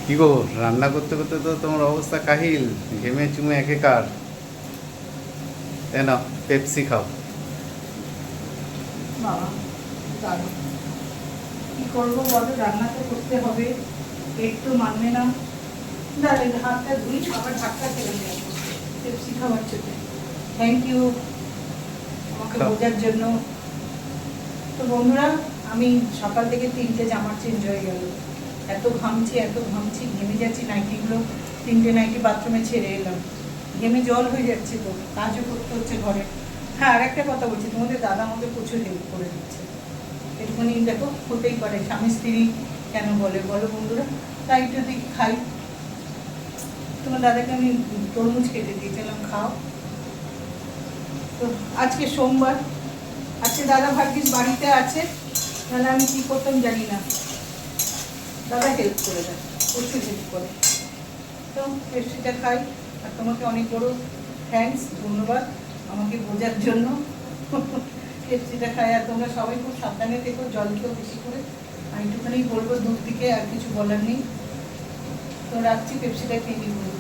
কি গো, রান্না করতে করতে তো তোমার অবস্থা কাহিল, ঘেমে চুমে একেকার। তাই না? পেপসি খাও। বাবা, দারুণ। কি করবো বলো, রান্না তো করতে হবে, পেট তো মানবে না। দাঁড়ান, হাতটা ধুই, আবার ঢাকা ফেলে দেবো পেপসি খাওয়ার জন্য। থ্যাংক ইউ আমাকে খাও। বোঝার জন্য। তো বন্ধুরা, আমি সকাল থেকে 3টে জামা চেঞ্জ হয়ে গেল। এত ঘামছি, ঘেমে যাচ্ছি। নাইটিগুলো 3টে নাইটি বাথরুমে ছেড়ে এলাম। ঘেমে জল হয়ে যাচ্ছে, তো কাজও করতে হচ্ছে ঘরে। হ্যাঁ, আর একটা কথা বলছি, তোমাদের দাদা আমাকে প্রচুর হেল্প করে দিচ্ছে। একটুখানি দেখো, হতেই পারে স্বামী স্ত্রী কেন বলে বলো বন্ধুরা। তাই একটু দেখি খাই। তোমার দাদাকে আমি তরমুজ কেটে দিয়েছিলাম, খাও। তো আজকে সোমবার, আজকে দাদা ভাগ্যিস বাড়িতে আছে, তাহলে আমি কি করতাম জানি না। দাদা হেল্প করে দেয়, প্রচুর হেল্প করে। তো পেস্ট্রিটা খাই। আর তোমাকে অনেক বড় থ্যাঙ্কস, ধন্যবাদ আমাকে বোঝার জন্য। পেস্ট্রিটা খাই। আর তোমরা সবাই খুব সাবধানে থেকো, জল খেও বেশি করে। আমি একটুখানি বলবো, দূর দিকে আর কিছু বলার নেই। তো রাখছি, পেপসিটা খেয়ে নিই।